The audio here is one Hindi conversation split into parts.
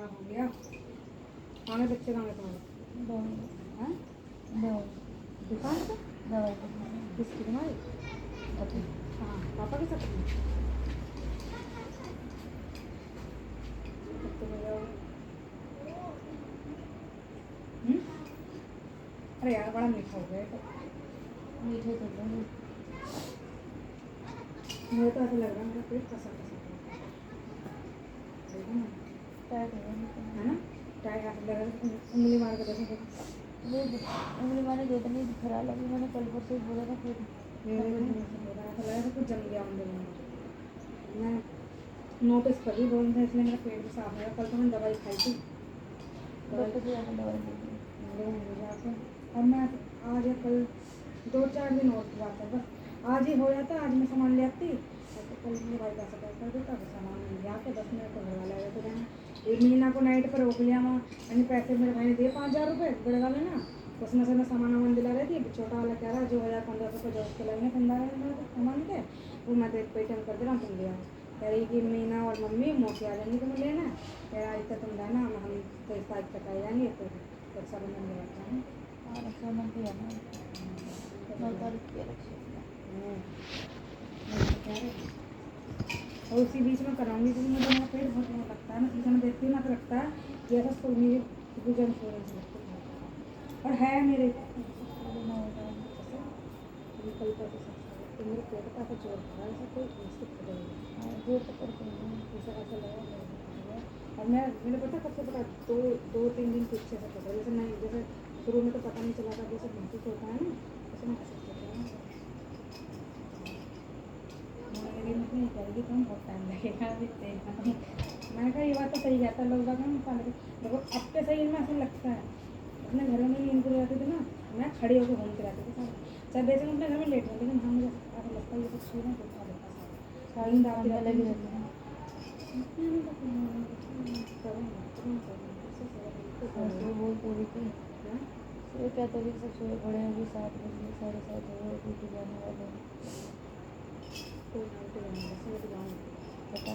खराब हो गया। खाने बच्चे कहाँ गए तुम्हारे? दवाई हैं? दवाई दुकान पे? दवाई दिखाने किसकी तुम्हारी? अभी हाँ पापा के साथ में? तो भैया अरे यार बड़ा मीठा हो गया ये तो। मीठे तो नहीं मुझे तो ऐसा लग रहा है मेरा पेट फंसा फंसा देखो ना, टाइट हो गया है ना? टाइट ऐसा लग रहा है उंगली मार के देखो देखो। उंगली मैंने दो दिन खराब लगी मैंने कल परसों ही बोला था फिर मेरे भी नहीं ऐसा हो रहा है, ऐसा लग रहा है कुछ जम गया उंगली में। मैं नोटिस कर रही 2 दिन से, इसलिए मेरा पेट भी साफ है। कल तो मैंने दवाई खाई थी, डॉक्टर से जाकर दवाई ली थी। और मैं आज या कल 2-4 दिन और की बात है बस, आज ही हो जाता, आज मैं सामान ले आती तो कल मेरे भाई पैसा पैक कर देता तो सामान मिल गया के 10 मिनट तो घर वाला आया तो रहना। एक महीना को नाइट पर रोक लिया वहाँ, यानी पैसे मेरे भाई ने दिए 5,000 रुपये बड़े वाले ना, उसमें से मैं सामान दिला रही थी। छोटा वाला कह रहा जो 1,000-1,500 जो उसके लगेंगे पंद्रह सामान के, वो मैं तो पेटीएम कर दे रहा हूँ, तुम लिया। कह रही कि मीना और मम्मी मौके आ जाएंगी तुम्हें लेना, कह रहा इतना तुम रहना, हम 23 तारीख तक आ जाएंगे तो रक्षाबंधन में रहता है। और रक्षाबंधन भी है ना 9 तारीख की और उसी बीच में कराऊंगी क्योंकि मुझे मेरा पेट बहुत बहुत लगता है ना, सीजन में देखती हूँ ना तो लगता है कि ऐसा सोनी गुजन सोने से लगता है। और है मेरे कल का तो मेरे पेट का ऐसा जोर था, ऐसा कोई निश्चित हो जाएगा जो पकड़ के ऐसा ऐसा लगा। और मैंने पता कब से पता 2-3 दिन पीछे से पता, जैसे नहीं जैसे शुरू में तो पता नहीं चला था, जैसे महसूस होता है ना वैसे महसूस होता है। नहीं करेगी तुम बहुत टाइम लगेगा अभी देखना। मैंने कहा ये बात तो सही कहता है, लोग बात में देखो अब के सही में ऐसा लगता है। अपने घरों में नींद पूरी रहती थी ना, मैं खड़ी होकर घूमते रहती थी चाहे बेचन अपने घर में लेट हो, लेकिन हाँ मुझे ऐसा लगता है ये कुछ छूना देखा देखा नींद आती लगी रहती रहती है बोल तो रही थी सुबह क्या तो सब सुबह बड़े होगी 7 बजे 7:30 हो गए ड्यूटी जाने वाले बता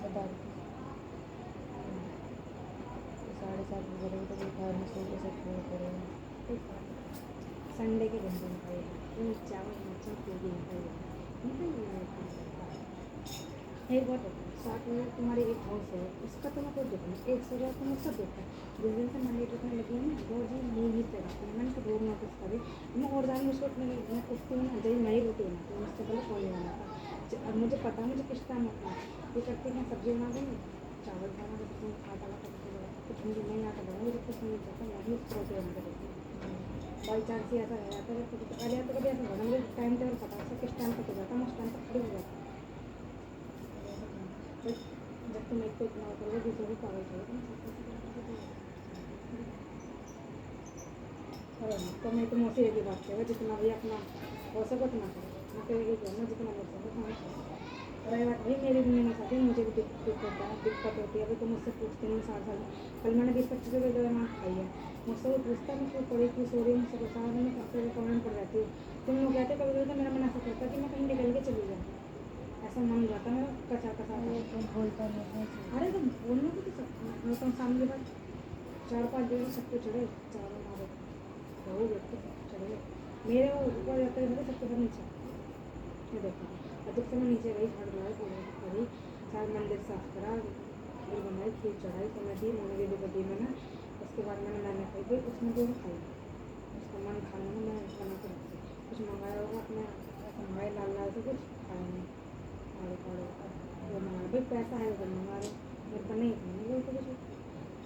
बता रही थी 7:30 बजे रही तो घर में सो के सब सोए पड़े हैं। संडे के दिन खाइए चावल मच्छी एक बात बताओ, साथ में तुम्हारी एक हाउस है उसका तो मैं कोई दुख नहीं, 100,000 तो मैं सब देखा है। जिस दिन से मंडी ट्रिप में लगी है ना रोज ही नींद ही तैराती है, मैंने तो रोज नोटिस करी। मैं और जाने मुझको अपने मैं उठती हूँ ना जब नई रोटी बनाती हूँ उससे पहले कॉल बना था। अब मुझे पता है मुझे किस टाइम उठना है, ये करती है सब्जी बना देंगे चावल खाना देती हूँ आटा वाटा कुछ मुझे नहीं आता बना मुझे कुछ नहीं पता, मैं भी रोटी बना के देती हूँ। बाई चांस ही ऐसा रह जाता है कभी पहले तो कभी ऐसा होगा मुझे टाइम टेबल पता है किस टाइम तक हो जाता है, मैं उस टाइम तक खड़ी हो जाती हूँ। जब तुम एक को इतना करोगे दूसरे को पागल करोगे तो मैं तुम उसे एक ही बात करेगा जितना भी अपना हो सके उतना करो, मैं तो यही कहूँगा जितना हो सके उतना करो। रही बात भाई मेरी भी नहीं चाहती, मुझे भी दिक्कत होती है। अभी तो मुझसे पूछते नहीं 7 साल कल मैंने 20-25 रुपये दवा खाई है, मुझसे वो पूछता है मैं क्यों पड़ी क्यों सो रही हूँ, मुझसे बता मैं कब से कमेंट पड़ जाती हूँ। तुम लोग कहते कभी कभी तो मेरा मन ऐसा करता है कि मैं कहीं निकल के चली जाऊँ, ऐसा मन हो जाता है मेरा कचा कचा। बोलता नहीं अरे तो बोलने को तो सब सामने के बाद 4-5 दिन सबको चढ़े चारों मारे हो व्यक्ति चढ़े मेरे ऊपर जाते हैं सबके सब नीचे ये देखो। अधिक से मैं नीचे गई झाड़ लगाई पूजा करी सारे मंदिर साफ करा खीर बनाई खीर चढ़ाई समय दी मैंने भी दी मैंने। उसके बाद मैंने खाई उसमें जो खाई उसका मन खाने में मैं बना के रखी कुछ मंगाया होगा अपने मंगाए लाल लाल से कुछ खाया नहीं आड़े वो मंगा भाई पैसा है वो मंगा रहे मेरे को नहीं खाने तो कुछ।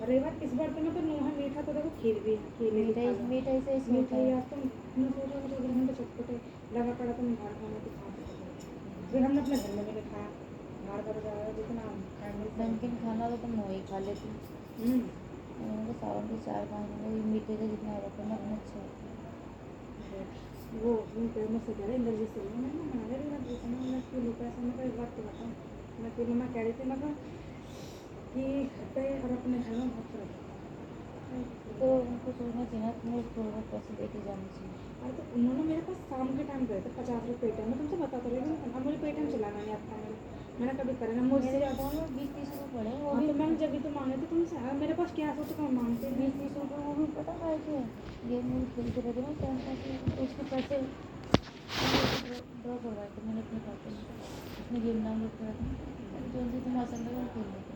और रही बात इस बार तो मैं तो नोहा मीठा तो देखो खीर भी है खीर मिठाई से मीठा यार तो मैं सोचा मुझे 2 घंटे चटपटे लगा पड़ा तो मैं बाहर खाने की खा सकती फिर हमने अपने घर में भी नहीं खाया बाहर का तो ज़्यादा जितना नमकीन खाना तो तुम वही खा लेती तो सावन के 4-5 मीठे का जितना रखना उतना अच्छा है। वो मुझसे कह रहे इंदर जी से मैंने मना रही बात दूसरा मैं क्यों लो पैसा मैं एक बात तो बताऊँ मैं फिर मैं कह रही थी मैं कि घर पे और अपने घर में बहुत फर्क है तो उनको सोचना चाहिए ना तुम्हें थोड़ा बहुत पैसे लेके जाने चाहिए। अरे तो उन्होंने मेरे पास शाम के टाइम करे थे 50 रुपये पेटीएम में तुमसे बता तो रही हूँ अब मुझे पेटीएम चलाना नहीं आता मैंने कभी करे ना मुझसे मेरे अकाउंट में 20-30 रुपये पड़े वो हाँ भी तो मैं मैंने जब भी तो मांगे थे तुमसे, मेरे पास क्या हो तो कम मांगते हैं। 20-20 रुपये वो भी पता है कि गेम में खेलते रहते ना टाइम पास, तो उसके पैसे ड्रॉ करवाए थे मैंने अपने खाते में। उसने गेम डाउनलोड करा था, जो भी तुम आसान लगा वो खेल लेते,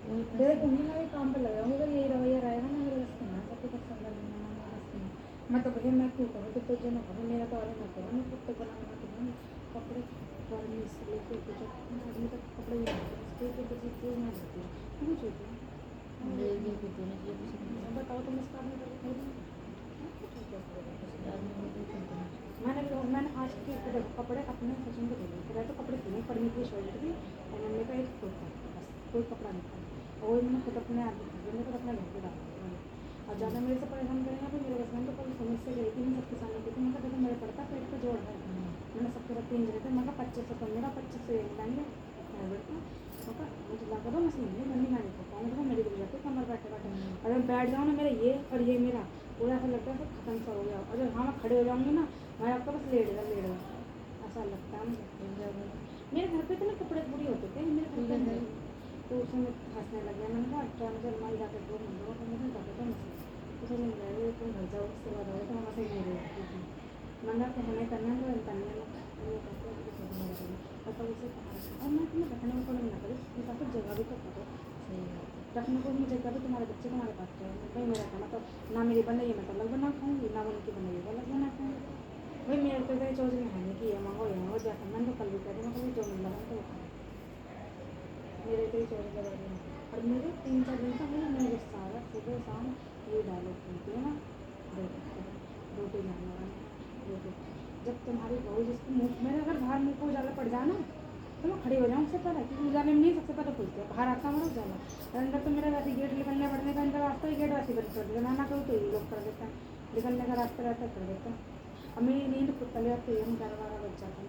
वही मेरे पैसे। उन्हीं में काम पे लगा हूँ, अगर यही रवैया रहेगा ना मेरे बस में सबके पास संभाल लेना मेरे बस में। मैं तो भैया मैं क्यों करूँ, तो जो ना करूँ मेरा तो और ना करूँ, मैं खुद तो बना करूँ कपड़े गर्मी से लेके कुछ आदमी तक कपड़े ही नहीं उसके कुछ चीज़ ना लेती है कुछ होती है। ले लिए कुछ होने चाहिए कुछ नहीं। बताओ तुम इस काम में कभी खरीद मैंने आज के कपड़े अपने सचिन को दे दिए, फिर तो कपड़े थे पढ़ने की शौक थी और मम्मी का एक कोट था, बस कोई कपड़ा नहीं था, और वही मैंने खुद अपने आदमी मैंने खुद अपने घर पे डाल दिया। और ज़्यादा मेरे से परेशान करेंगे तो मेरे बस में तो कल समझ से गई थी, मैं सबके सामने की थी, मैं देखो मेरे पड़ता पेट पे जोड़ है, मैंने सबके साथ 3 जगह थे, मैं 2500 कम मेरा 2500 एक लाएंगे मैं बैठता मुझे लगा दो मशीन नहीं मम्मी मैं नहीं करता हूँ, मेरी गिर जाती कमर बैठे बैठे अगर बैठ जाऊँ ना मेरा ये और ये मेरा पूरा ऐसा लगता है सब खत्म सा हो गया, अगर हाँ मैं खड़े हो जाऊँगी ना मैं आपका बस लेट ऐसा लगता है मुझे। मेरे घर पे तो ना कपड़े पूरी होते थे मेरे घर पे नहीं, तो उसमें हंसने लग गया, मैंने कहा अच्छा मुझे अलमारी जाकर दो मंदिरों को मुझे जाता था मुझे उसे नहीं गया ये तुम घर जाओ उसके बाद आओ तो वहाँ से नहीं रही मंगा तो हमें करना तो करने में मतलब उसे और मैं तुम्हें रखने में कोई ना करूँ ताकि जगह भी तो करो रखने को मुझे जगह भी तुम्हारे बच्चे तुम्हारे पास रहे भाई मेरा खाना तो ना मेरी बनाई मैं तो अलग बना खाऊंगी ना बन की बनाई अलग बना खाऊंगी भाई मेरे तो चौधरी में है नहीं कि ये मांगो जाकर मैंने तो कल भी कह दी मैं कभी जो मिल रहा तो वो खाऊँ मेरे तो चौधरी लगा रही और मेरे 3-4 दिन से मुझे गुस्सा आ रहा सुबह शाम ये डायलॉग सुनती है ना रोटी जाने वाला रोटी जब तुम्हारी बहू जिसको मुँह मेरे अगर बाहर मुँह को उजाला पड़ जाए ना तो मैं खड़ी हो जाऊँ उससे पहले क्योंकि उजाले में नहीं सबसे पहले खुलती है बाहर आता हमारा उजाला और अंदर तो मेरा वैसे गेट निकलने बढ़ने का अंदर रास्ता ही गेट वैसे बंद कर देता मैं ना करूँ तो ये लोग कर देता है निकलने का रास्ता रहता कर देता है और मेरी नींद खुद पहले अब तो हम 11-12 बज जाता है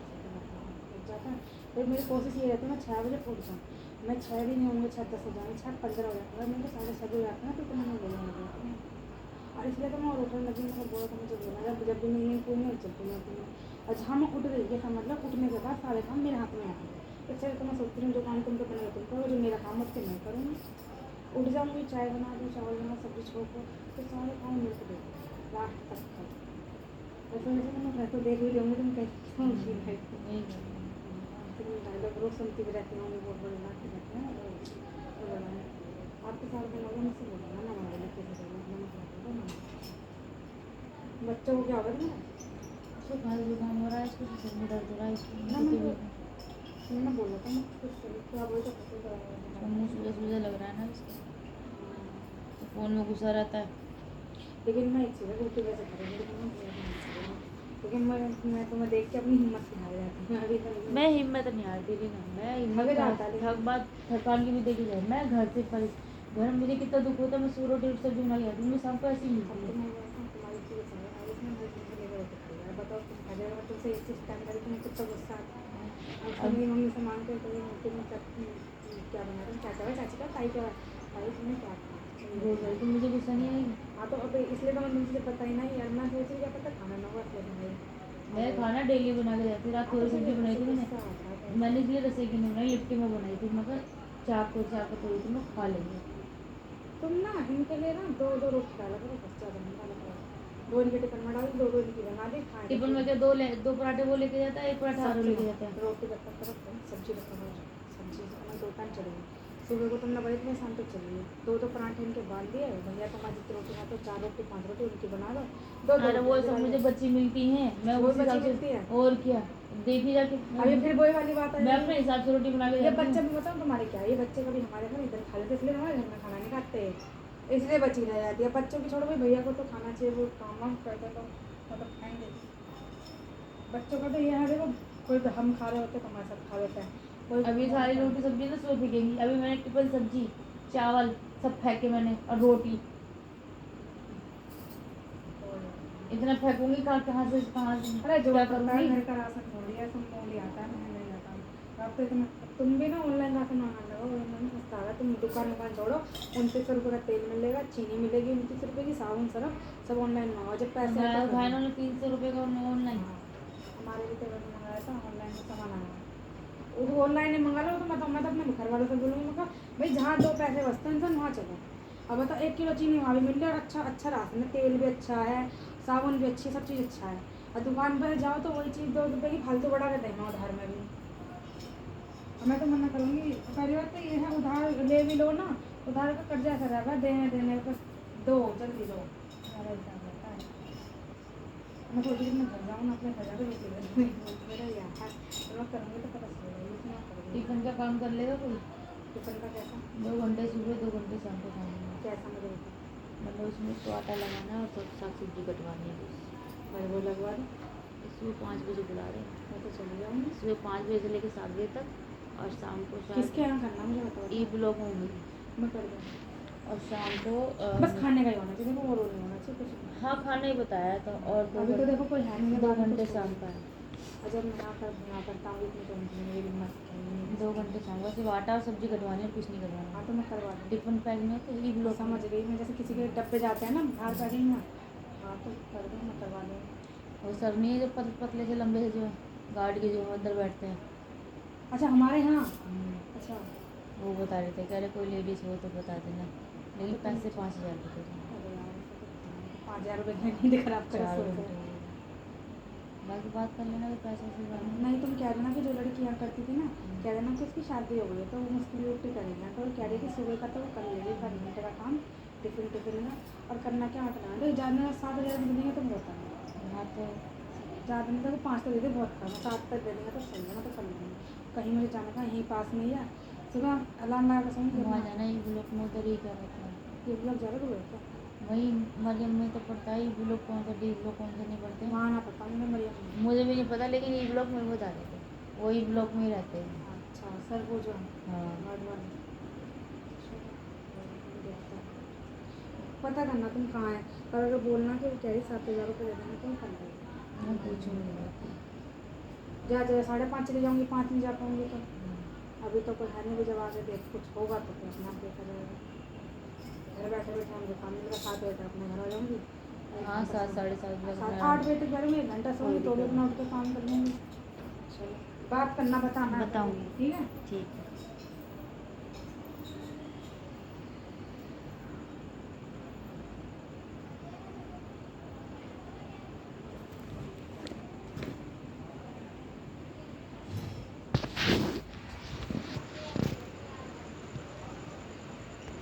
बज जाता है फिर मेरी कोशिश ये रहती है मैं 6 बजे उठ जाऊँ मैं 6 भी नहीं होंगे 6:10 हो जाएंगे 6:15 हो जाता है मेरे 6:30 हो जाता है ना तो मैंने बोला और इसलिए तो मैं और उठने लगी मतलब बोला तो मुझे बोला जब भी मेरी नींद पूरी नहीं चलती मैं और जहाँ मैं उठ गई ऐसा मतलब उठने के बाद सारे काम मेरे हाथ में आते हैं इसलिए तो मैं सोचती हूँ जो काम तुम तो बनाओ तुम करो जो मेरा काम उसके मैं करूँगी उठ जाऊँगी चाय बना दूँ चावल बना सब्जी छोड़ तो सारे काम मेरे को दे लास्ट तक कर वैसे मैं घर तो देख भी जाऊँगी तुम कैसे डायलॉग रोज सुनती भी रहती हूँ बहुत बड़े बात रहते हैं आपके साथ बनाओगे मुझसे बोलूँगा ना हमारे कैसे बच्चों को क्या होगा ना उसको खाली जुकाम हो रहा है, इसको सिर में दर्द हो रहा है, इसको मैंने बोला था मैं कुछ क्या बोलते मुँह सूजा लग रहा है ना इसको, तो फ़ोन में घुसा रहता है। लेकिन मैं एक चीज़ रोटी वैसे करूँगी लेकिन मैं तुम्हें देख के अपनी हिम्मत से हार जाती हूँ अभी तक मैं हिम्मत नहीं हारती थी ना, मैं हिम्मत थकान की भी देखी जाए मैं घर से घर में मुझे कितना दुख होता है मैं सो रोटी सब्जी बना के आती हूँ, शाम को ऐसे ही मिलती है। बताओ तुम खड़े हो तुमसे एक चीज़ टाइम करी तुम्हें कितना गुस्सा आता है मेरी मम्मी से मांगते तो ये मोटी में क्या बना रही चाचा चाची का ताई क्या ताई तुम्हें क्या तो मुझे गुस्सा नहीं आएगी। हाँ तो अब इसलिए तो मैं तुमसे पता ही नहीं यार मैं सोची क्या पता खाना ना हुआ मैं खाना डेली बना के जाती रात को सब्जी बनाई थी मैंने इसलिए रसोई की नहीं बनाई लिट्टी में बनाई थी मगर चाक को थोड़ी सी मैं खा लेंगे तुम ना इनके लिए ना 2 रोटी डाला करो बच्चा बनने वाला 2 इनके टिफिन में डाल 2 इनकी बना दे खाए टिफिन में क्या 2 पराठे वो लेके जाता है 1 पराठा आलू लेके जाता है रोटी रखा करो सब्जी रखा करो सब्जी 2 टाइम चलेगी सुबह को तुमने बड़ी तुम्हें शाम तक चलिए 2 पराठे इनके बाल दिए भैया तुम्हारी जितनी रोटी खाते 4 रोटी 5 रोटी उनकी बना दो 2 अरे वो सब मुझे बच्ची मिलती हैं मैं वो उस हिसाब बच्ची से और क्या देखी जाके अभी फिर वही वाली बात है मैं अपने हिसाब से रोटी बना के ये बच्चे भी बताओ तुम्हारे क्या ये बच्चे कभी हमारे घर इधर खा लेते इसलिए हमारे घर में खाना नहीं खाते इसलिए बची रह जाती है बच्चों की छोड़ो भाई भैया को तो खाना चाहिए वो काम वाम करते तो मतलब खाएंगे बच्चों का तो ये है देखो कोई हम खा रहे होते तो हमारे साथ खा लेते हैं कोई अभी सारी रोटी सब्जी ना सुबह फेंकेंगी अभी मैंने टिफिन सब्जी चावल सब फेंके मैंने और रोटी इतना फेंकूंगी कहाँ से अरे जो क्या करता है करूँगी घर का राशन थोड़ी है तुम मोड़ी आता है मैं नहीं आता अब तो इतना तुम भी ना ऑनलाइन राशन मंगा लो ऑनलाइन सस्ता है तुम दुकान छोड़ो 29 रुपये का तेल मिलेगा चीनी मिलेगी 29 रुपये की साबुन सरफ सब ऑनलाइन मंगाओ जब पैसे भाई ने 300 रुपये का ऑनलाइन हमारे भी तेल मंगाया था ऑनलाइन में सामान आया वो ऑनलाइन मंगा लो तो मैं तो अपने घर वालों से बोलूँगी, मैं कहा भाई जहाँ 2 पैसे बचते हैं इंसान वहाँ चलो। अब बताओ 1 किलो चीनी वहाँ भी मिल रहा है और अच्छा राशन है, तेल भी अच्छा है, साबुन भी अच्छी, सब चीज़ अच्छा है। और दुकान पर जाओ तो वही चीज़ 2 रुपये की फालतू बढ़ा के देना उधार में भी। और मैं तो मना करूँगी, पहली बात तो ये है उधार ले भी लो ना, उधार का कर्जा ऐसा रहेगा देने बस दो, जल्दी दो, हमारा हिसाब रहता है। मैं सोची कि मैं घर जाऊँ ना, अपने घर जाकर रोटी बनाऊँ, मेरा यहाँ है तो मैं करूँगी तो पता चलेगा, ये इतना करूँगी। टिफिन का काम कर लेगा कोई? टिफिन का कैसा 2 घंटे सुबह 2 घंटे शाम को खाना, कैसा मुझे बता, मतलब उसमें तो आटा लगाना और सब साग सब्जी कटवानी है बस। मैं वो लगवा दूँ, सुबह 5 बजे बुला रहे हैं, मैं तो चली जाऊँगी। सुबह 5 बजे से लेकर 7 बजे तक और शाम को किसके शायद यहाँ करना मुझे बताओ, ई ब्लॉक होंगे मैं कर दूँगी। और शाम को बस खाने का ही होना चाहिए, देखो और नहीं होना चाहिए कुछ नहीं। हाँ खाना ही बताया था। और अभी तो देखो कोई है नहीं, 2 बाद में घंटे कुछ शाम होगा। का है, और जब मैं यहाँ करता हूँ इतनी टेंशन मेरी मत चाहिए। 2 घंटे शाम का, सिर्फ आटा और सब्जी कटवानी है और कुछ नहीं करवाना। हाँ तो मैं करवा दूँगी। टिफिन पैक में तो ई मैं ब्लॉक समझ में। गई, मैं जैसे किसी के डब्बे जाते हैं ना बाहर पैकिंग में, हाँ तो कर दो, मैं करवा दूँगी। वो सर नहीं है जो पतले पतले से लंबे से जो गार्ड के जो अंदर बैठते हैं, अच्छा हमारे यहाँ, अच्छा वो बता रहे थे, कह रहे कोई लेडीज़ हो तो बता देना, लेकिन पैसे 5,000 रुपये थे। अरे यार 5,000 रुपये नहीं दिख रहा आपका 4 सोच घंटे है। बाकी बात कर लेना कि पैसे से बात नहीं तुम कह देना कि जो लड़की यहाँ करती थी ना, कह देना कि उसकी शादी हो गई है तो वो मुश्किल रोटी करेगी, तो कह रही कि सुबह का तो वो कर लेगी 5 घंटे का काम, टिफिन टिफिन में, और करना क्या हटना है, ज़्यादा 7,000 दे देंगे तो बहुत है। हाँ तो ज़्यादा नहीं तो 5 तो दे दे, बहुत कम है, 7 तक दे देंगे तो सही है ना, तो कर लेंगे। कहीं मुझे जाना था यहीं पास में ही है, सुबह अलार्म लगा कर सोऊंगी, वहाँ जाना ई ब्लॉक में, उधर ही क्या रहता है, ये लोग ज़्यादा दूर है क्या? वही मरियम में तो पड़ता है, ई ब्लॉक कौन सा डी ब्लॉक कौन सा नहीं पड़ते। वहाँ ना पता मुझे मरियम। मुझे भी नहीं पता, लेकिन ई ब्लॉक में वो बता रहे थे, वो ई ब्लॉक में ही रहते हैं। अच्छा सर वो जो है हाँ वार्ड वाले, पता करना तुम कहाँ है, और अगर बोलना कि वो कह रही 7,000 रुपये दे देंगे तो हम कर लेंगे। मैं पूछूँगी। जा 5:30 चले जाऊँगी, 5 में जा पाऊँगी तो, अभी तो कोई है नहीं भी, जब आगे देख कुछ होगा तो फिर अपना देखा जाएगा। घर बैठे बैठे मुझे काम मिलेगा, 7 बजे तक अपने घर आ जाऊँगी। हाँ 7 साढ़े 7 बजे 7-8 बजे तक करूँगी, 1 घंटा सोऊंगी, तो भी अपना उठ के काम कर लूँगी। चलो बात करना, बताना बताऊँगी। ठीक है। ठीक है।